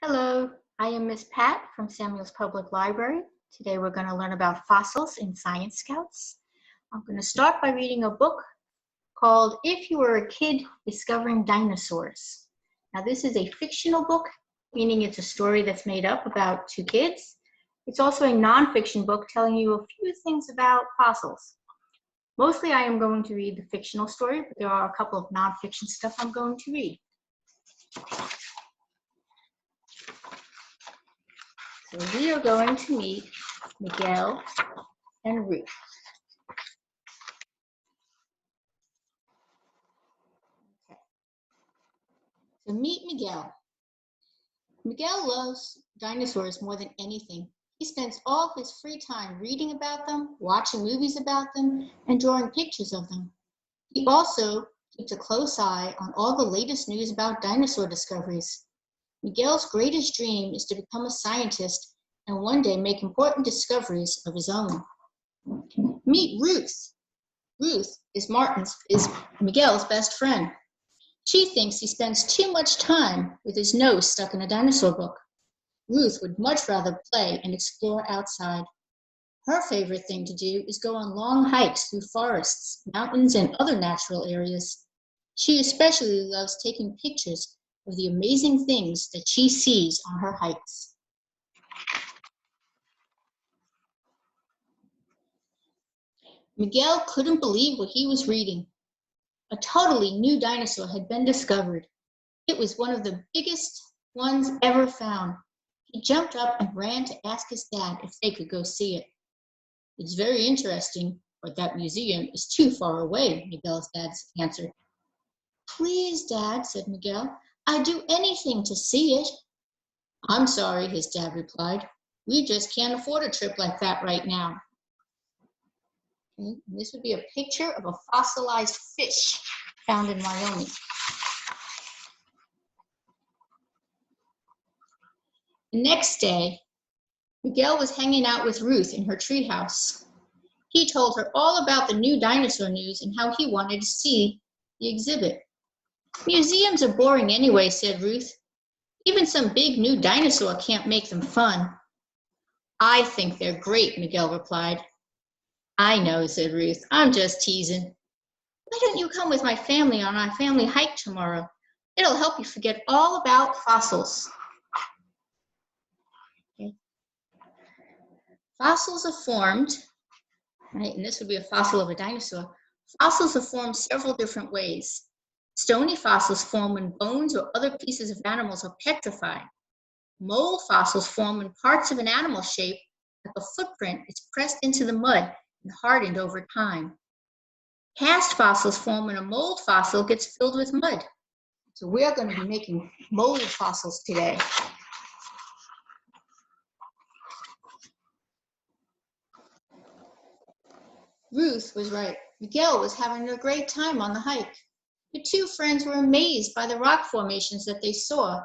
Hello, I am Miss Pat from Samuel's Public Library. Today we're going to learn about fossils in Science Scouts. I'm going to start by reading a book called If You Were a Kid Discovering Dinosaurs. Now this is a fictional book, meaning it's a story that's made up about two kids. It's also a nonfiction book telling you a few things about fossils. Mostly I am going to read the fictional story, but there are a couple of nonfiction stuff I'm going to read. So we are going to meet Miguel and Ruth. Okay. So meet Miguel. Miguel loves dinosaurs more than anything. He spends all his free time reading about them, watching movies about them, and drawing pictures of them. He also keeps a close eye on all the latest news about dinosaur discoveries. Miguel's greatest dream is to become a scientist and one day make important discoveries of his own. Meet Ruth. Ruth is Miguel's best friend. She thinks he spends too much time with his nose stuck in a dinosaur book. Ruth would much rather play and explore outside. Her favorite thing to do is go on long hikes through forests, mountains, and other natural areas. She especially loves taking pictures of the amazing things that she sees on her hikes. Miguel couldn't believe what he was reading. A totally new dinosaur had been discovered. It was one of the biggest ones ever found. He jumped up and ran to ask his dad if they could go see it. It's very interesting, but that museum is too far away, Miguel's dad answered. Please, Dad, said Miguel. I'd do anything to see it. I'm sorry, his dad replied. We just can't afford a trip like that right now. Okay, this would be a picture of a fossilized fish found in Wyoming. The next day, Miguel was hanging out with Ruth in her treehouse. He told her all about the new dinosaur news and how he wanted to see the exhibit. Museums are boring anyway, said Ruth. Even some big new dinosaur can't make them fun. I think they're great, Miguel replied. I know, said Ruth. I'm just teasing. Why don't you come with my family on our family hike tomorrow? It'll help you forget all about fossils. Okay. Fossils are formed, right, and this would be a fossil of a dinosaur. Fossils are formed several different ways. Stony fossils form when bones or other pieces of animals are petrified. Mold fossils form when parts of an animal shape, like a footprint, is pressed into the mud and hardened over time. Cast fossils form when a mold fossil gets filled with mud. So we are going to be making mold fossils today. Ruth was right. Miguel was having a great time on the hike. The two friends were amazed by the rock formations that they saw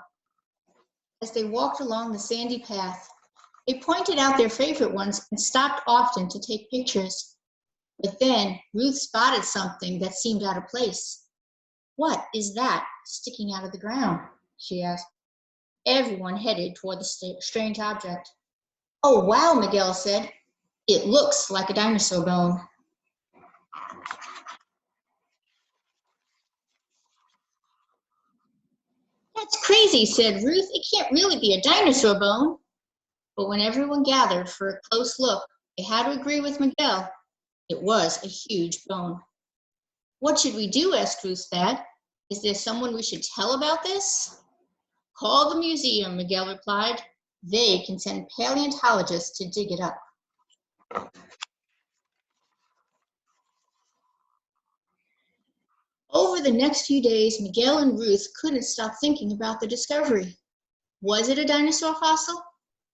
as they walked along the sandy path. They pointed out their favorite ones and stopped often to take pictures. But then Ruth spotted something that seemed out of place. What is that sticking out of the ground? She asked. Everyone headed toward the strange object. Oh, wow, Miguel said. It looks like a dinosaur bone. That's crazy, said Ruth. It can't really be a dinosaur bone. But when everyone gathered for a close look, they had to agree with Miguel. It was a huge bone. What should we do? Asked Ruth's dad. Is there someone we should tell about this? Call the museum, Miguel replied. They can send paleontologists to dig it up. Over the next few days, Miguel and Ruth couldn't stop thinking about the discovery. Was it a dinosaur fossil?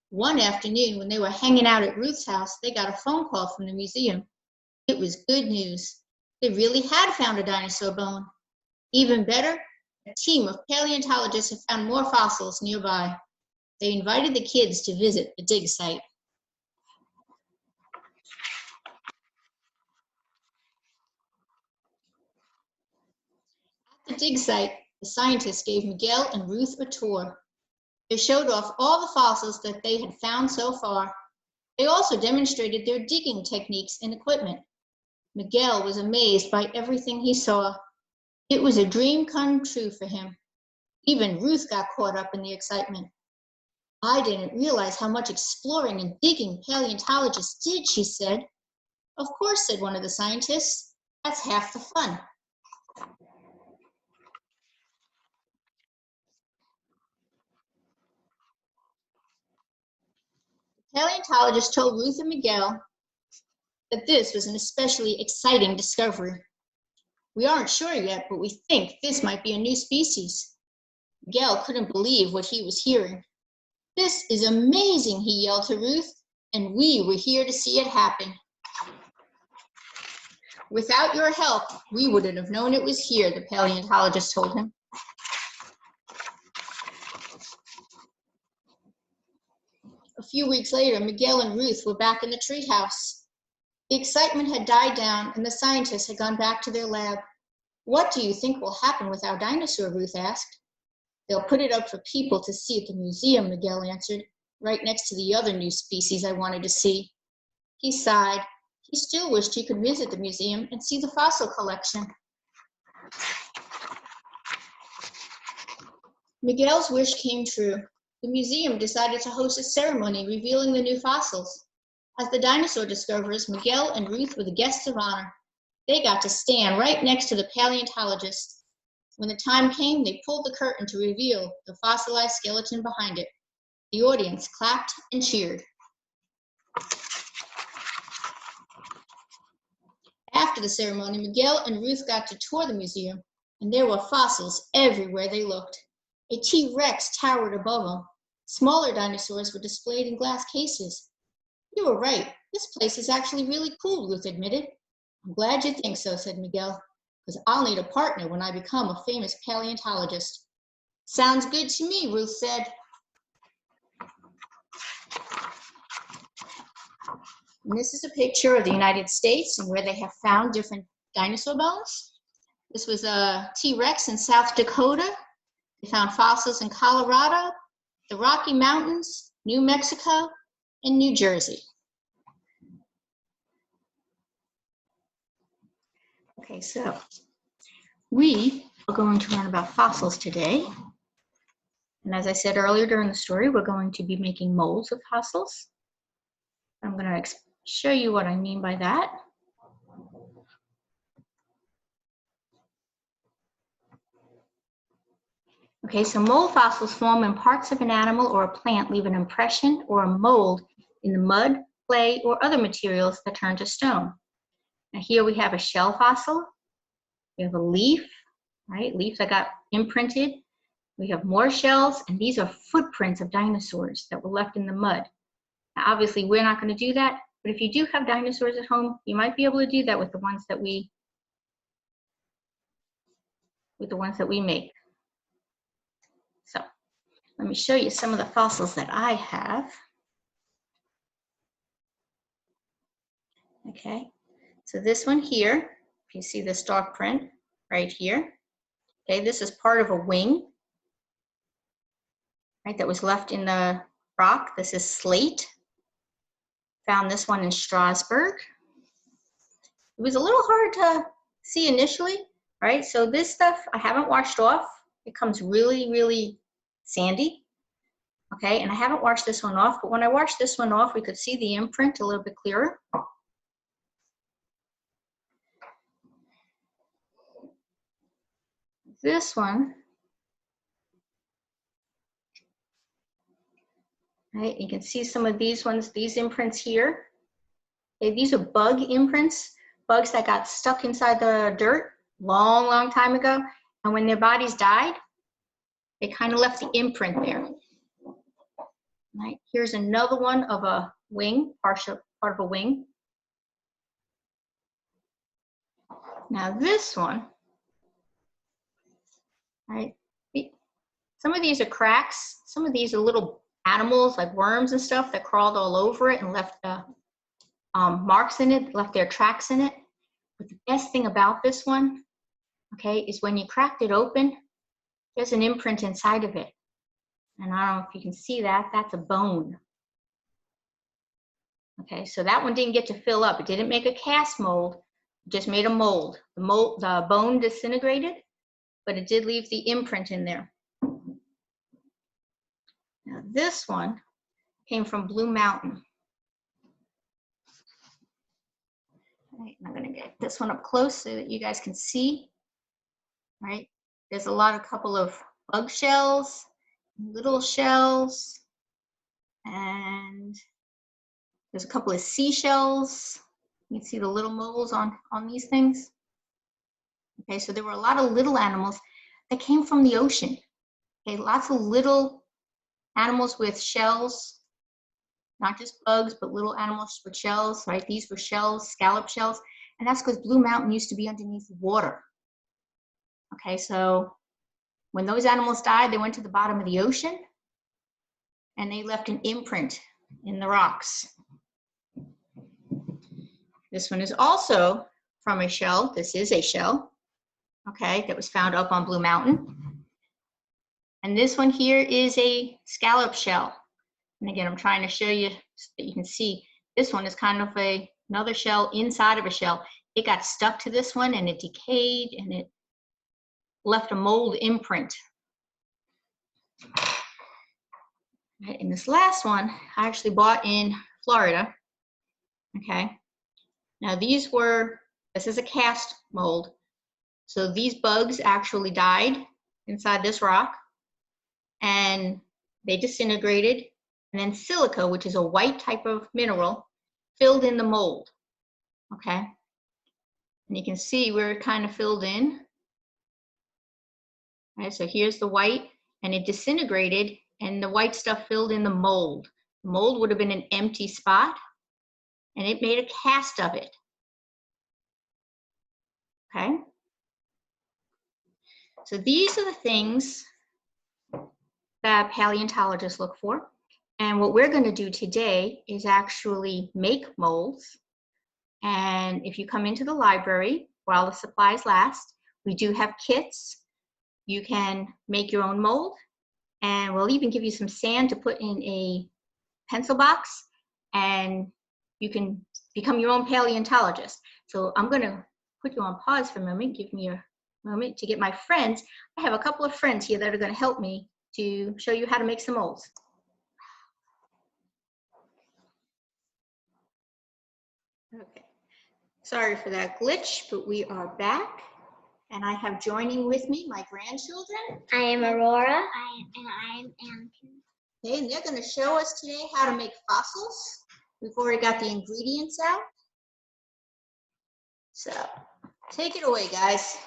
One afternoon, when they were hanging out at Ruth's house, they got a phone call from the museum. It was good news. They really had found a dinosaur bone. Even better, a team of paleontologists had found more fossils nearby. They invited the kids to visit the dig site. At the dig site, the scientists gave Miguel and Ruth a tour. They showed off all the fossils that they had found so far. They also demonstrated their digging techniques and equipment. Miguel was amazed by everything he saw. It was a dream come true for him. Even Ruth got caught up in the excitement. I didn't realize how much exploring and digging paleontologists did, she said. Of course, said one of the scientists. That's half the fun. The paleontologist told Ruth and Miguel that this was an especially exciting discovery. We aren't sure yet, but we think this might be a new species. Miguel couldn't believe what he was hearing. This is amazing, he yelled to Ruth, and we were here to see it happen. Without your help, we wouldn't have known it was here, the paleontologist told him. A few weeks later, Miguel and Ruth were back in the treehouse. The excitement had died down, and the scientists had gone back to their lab. What do you think will happen with our dinosaur? Ruth asked. They'll put it up for people to see at the museum, Miguel answered, right next to the other new species I wanted to see. He sighed. He still wished he could visit the museum and see the fossil collection. Miguel's wish came true. The museum decided to host a ceremony revealing the new fossils. As the dinosaur discoverers, Miguel and Ruth were the guests of honor. They got to stand right next to the paleontologist. When the time came, they pulled the curtain to reveal the fossilized skeleton behind it. The audience clapped and cheered. After the ceremony, Miguel and Ruth got to tour the museum, and there were fossils everywhere they looked. A T-Rex towered above them. Smaller dinosaurs were displayed in glass cases. You were right. This place is actually really cool, Ruth admitted. I'm glad you think so, said Miguel, because I'll need a partner when I become a famous paleontologist. Sounds good to me, Ruth said. And this is a picture of the United States and where they have found different dinosaur bones. This was a T-Rex in South Dakota. They found fossils in Colorado, the Rocky Mountains, New Mexico, and New Jersey. Okay, so we are going to learn about fossils today. And as I said earlier during the story, we're going to be making molds of fossils. I'm going to show you what I mean by that. Okay, so mold fossils form when parts of an animal or a plant leave an impression or a mold in the mud, clay, or other materials that turn to stone. Now here we have a shell fossil. We have a leaf, right? Leaf that got imprinted. We have more shells, and these are footprints of dinosaurs that were left in the mud. Now, obviously, we're not going to do that, but if you do have dinosaurs at home, you might be able to do that with the ones that we make. So let me show you some of the fossils that I have. Okay, so this one here, if you see this dark print right here, okay, this is part of a wing, right, that was left in the rock. This is slate. Found this one in Strasbourg. It was a little hard to see initially, right? So this stuff I haven't washed off. It comes really, really sandy. Okay, and I haven't washed this one off, but when I washed this one off, we could see the imprint a little bit clearer. This one, right, you can see some of these ones, these imprints here. Okay, these are bug imprints, bugs that got stuck inside the dirt long, long time ago, and when their bodies died, they kind of left the imprint there. Right, here's another one of a wing, part of a wing. Now this one, right, some of these are cracks, some of these are little animals like worms and stuff that crawled all over it and left marks in it, left their tracks in it. But the best thing about this one, okay, is when you cracked it open, there's an imprint inside of it. And I don't know if you can see that, that's a bone. Okay, so that one didn't get to fill up. It didn't make a cast mold, it just made a mold. The bone disintegrated, but it did leave the imprint in there. Now this one came from Blue Mountain. All right, I'm gonna get this one up close so that you guys can see. All right, there's a couple of bug shells, little shells, and there's a couple of seashells. You can see the little moles on these things. Okay, so there were a lot of little animals that came from the ocean. Okay, lots of little animals with shells, not just bugs, but little animals with shells, right? These were shells, scallop shells, and that's because Blue Mountain used to be underneath water. Okay, so when those animals died, they went to the bottom of the ocean, and they left an imprint in the rocks. This one is also from a shell. This is a shell, okay, that was found up on Blue Mountain. And this one here is a scallop shell. And again, I'm trying to show you so that you can see this one is kind of another shell inside of a shell. It got stuck to this one and it decayed and it left a mold imprint. Right, and this last one I actually bought in Florida. Okay. Now this is a cast mold. So these bugs actually died inside this rock and they disintegrated, and then silica, which is a white type of mineral, filled in the mold. Okay. And you can see where it kind of filled in. All right, so here's the white, and it disintegrated and the white stuff filled in the mold. The mold would have been an empty spot and it made a cast of it. Okay. So these are the things that paleontologists look for. And what we're going to do today is actually make molds. And if you come into the library while the supplies last, we do have kits. You can make your own mold, and we'll even give you some sand to put in a pencil box, and you can become your own paleontologist. So I'm going to put you on pause for a moment. Give me a moment to get my friends. I have a couple of friends here that are going to help me to show you how to make some molds. Okay, sorry for that glitch, but we are back. And I have joining with me my grandchildren. I am Aurora. I am Anakin. Okay, and they're going to show us today how to make fossils. We've already got the ingredients out. So, take it away, guys.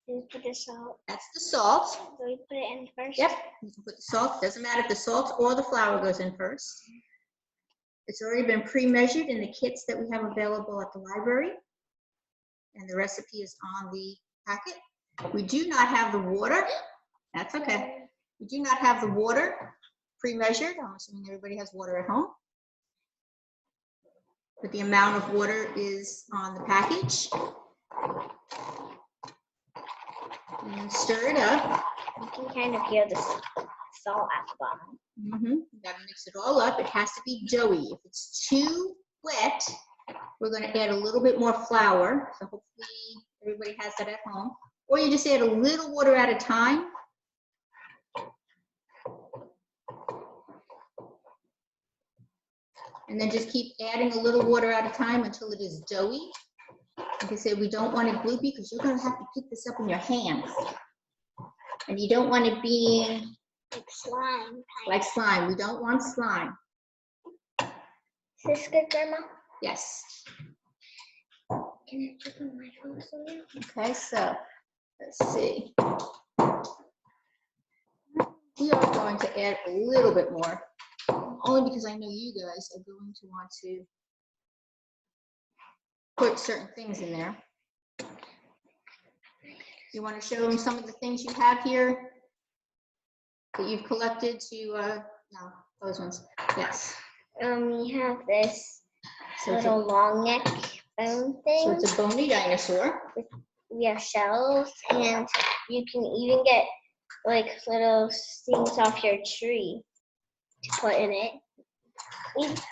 You put the salt. That's the salt. So we put it in first? Yep, you can put the salt. Doesn't matter if the salt or the flour goes in first. It's already been pre-measured in the kits that we have available at the library. And the recipe is on the packet. We do not have the water. That's okay. We do not have the water pre-measured. I'm assuming everybody has water at home. But the amount of water is on the package. And stir it up. You can kind of hear the salt at the bottom. You gotta mix it all up. It has to be doughy. If it's too wet, we're going to add a little bit more flour. So hopefully everybody has that at home. Or you just add a little water at a time. And then just keep adding a little water at a time until it is doughy. Like I said, we don't want it gloopy because you're going to have to pick this up in your hands. And you don't want it being like slime. Like slime. We don't want slime. Is this good, Grandma? Yes. Can I put my phone somewhere? Okay, so let's see. We are going to add a little bit more, only because I know you guys are going to want to put certain things in there. You want to show them some of the things you have here that you've collected to, no, those ones, yes. We have this So little long neck bone thing. So it's a bony dinosaur. We have shells, and you can even get like little things off your tree to put in it.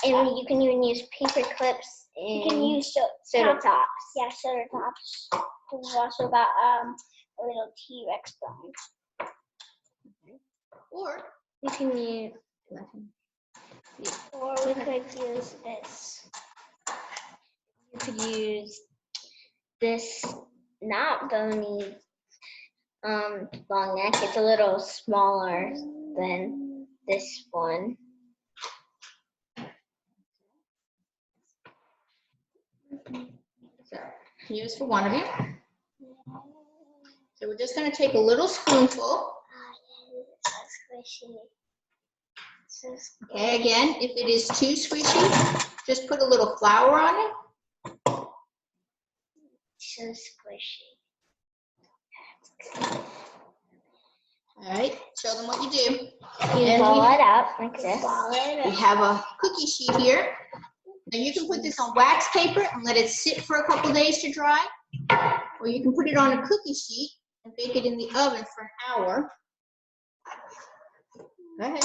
And you can even use paper clips and You can use soda tops. Yeah, soda tops. We've also got a little T-Rex bone. Or You can use, Or we could use this. you could use this not bony long neck. It's a little smaller than this one. so here's for one of you. So we're just going to take a little spoonful. Okay, again, if it is too squishy, just put a little flour on it. So squishy. All right, show them what you do. You And roll we- it up like this. We have a cookie sheet here. Now you can put this on wax paper and let it sit for a couple days to dry, or you can put it on a cookie sheet and bake it in the oven for an hour. Go ahead.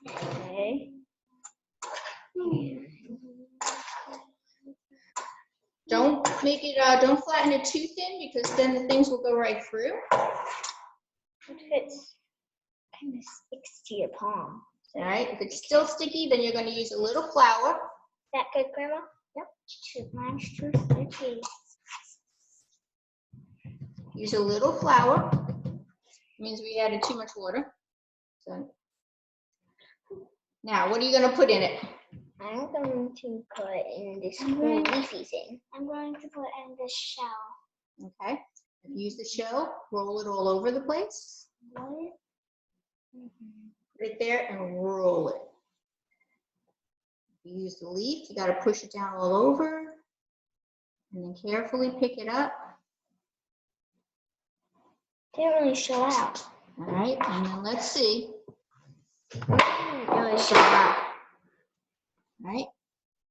Okay. Don't make it, don't flatten it too thin because then the things will go right through. It fits, kind of sticks to your palm. All right, if it's still sticky, then you're going to use a little flour. Is that good, Grandma? Yep. Mine's too sticky. Use a little flour. Means we added too much water. So now, what are you going to put in it? I'm going to put in this green leafy thing. I'm going to put in this shell. Okay. Use the shell, roll it all over the place. What? Right there and roll it. You use the leaf, you got to push it down all over and then carefully pick it up. Didn't really show out. All right, and then let's see. Really show up. All right,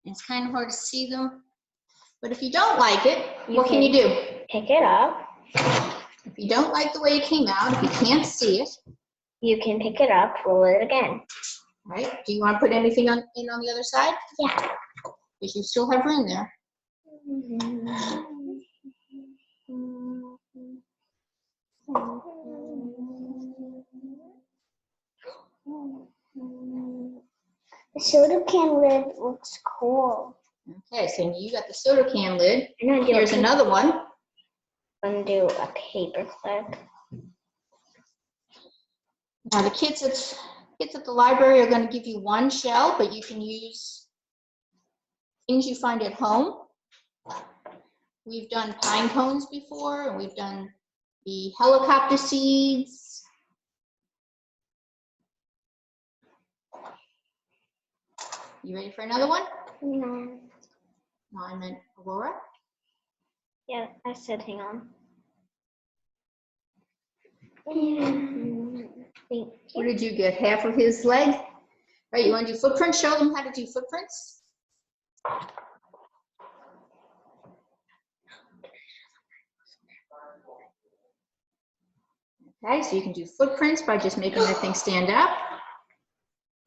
it's kind of hard to see them, but if you don't like it, what can you do? Pick it up. If you don't like the way it came out, if you can't see it, You can pick it up, roll it again. all right? Do you want to put anything on the other side? Yeah. Because you still have room there. The soda can lid looks cool. Okay, so you got the soda can lid. I'm gonna do Here's another one. I'm gonna do a paper clip. Now the kids at the library are going to give you one shell, but you can use things you find at home. We've done pine cones before, and we've done the helicopter seeds. You ready for another one? No. No, I meant Aurora. Yeah, I said hang on. What did you get? Half of his leg? Right, you want to do footprints? Show them how to do footprints. Okay, so you can do footprints by just making the thing stand up.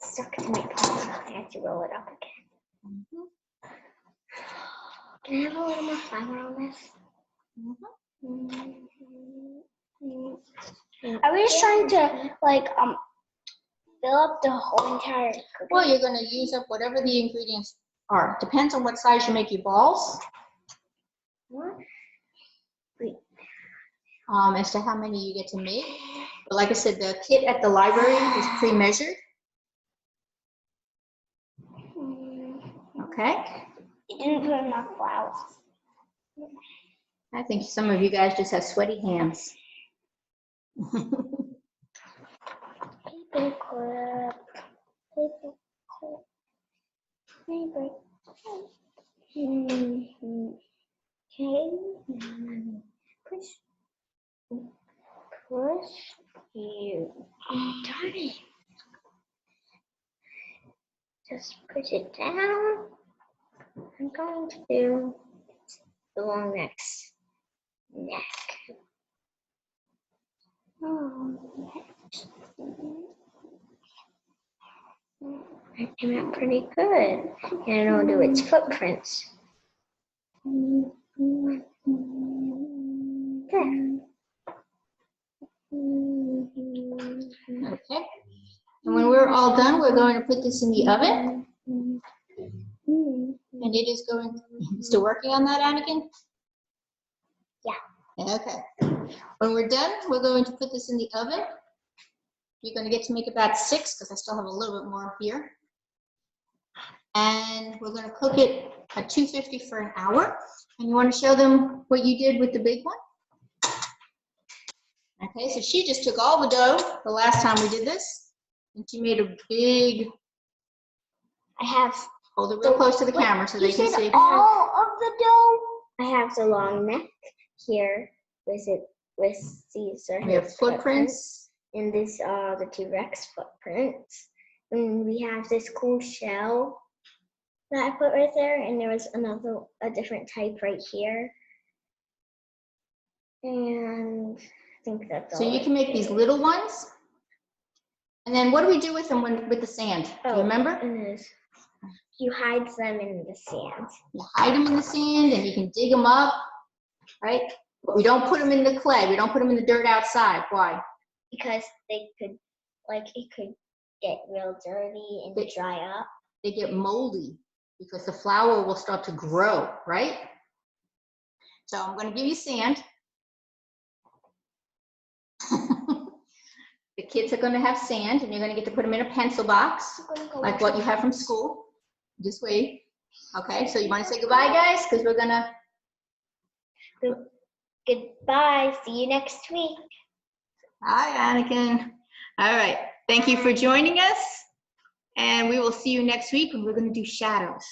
Stuck to my palm. I have to roll it up again. Can I have a little more flour on this? I was trying to like fill up the whole entire cookie. Well, you're going to use up whatever the ingredients are. Depends on what size you make your balls. What? As to how many you get to make. But like I said, the kit at the library is pre-measured. Okay. You didn't put enough flour. I think some of you guys just have sweaty hands. Paper clip. Paper clip. Paper clip. Okay. Push. Push you. Oh, darn it. Just push it down. I'm going to do the long neck. Oh. It came out pretty good. And I'll do its footprints. There. Okay. And when we're all done, we're going to put this in the oven. And it is going, still working on that, Anakin? Yeah. Okay. When we're done, we're going to put this in the oven. You're going to get to make about 6 because I still have a little bit more here. And we're going to cook it at 250 for an hour. And you want to show them what you did with the big one? Okay, so she just took all the dough the last time we did this, and she made a big, I have, hold it real close to the camera so they can see. all of the dough? I have the long neck here with these are We have his footprints. And this are the T-Rex footprints. And we have this cool shell that I put right there, and there was a different type right here. And I think that's So all. you can make these little ones. And then what do we do with them with the sand? Do you remember? It is. You hide them in the sand. You hide them in the sand and you can dig them up, right? But we don't put them in the clay. We don't put them in the dirt outside. Why? Because they could, it could get real dirty and dry up. They get moldy because the flour will start to grow, right? So I'm going to give you sand. The kids are going to have sand, and you're going to get to put them in a pencil box, like what you have from school. Just wait. Okay, so you want to say goodbye, guys? Because we're going to... Goodbye. See you next week. Hi, Anakin. All right. Thank you for joining us. And we will see you next week when we're going to do shadows.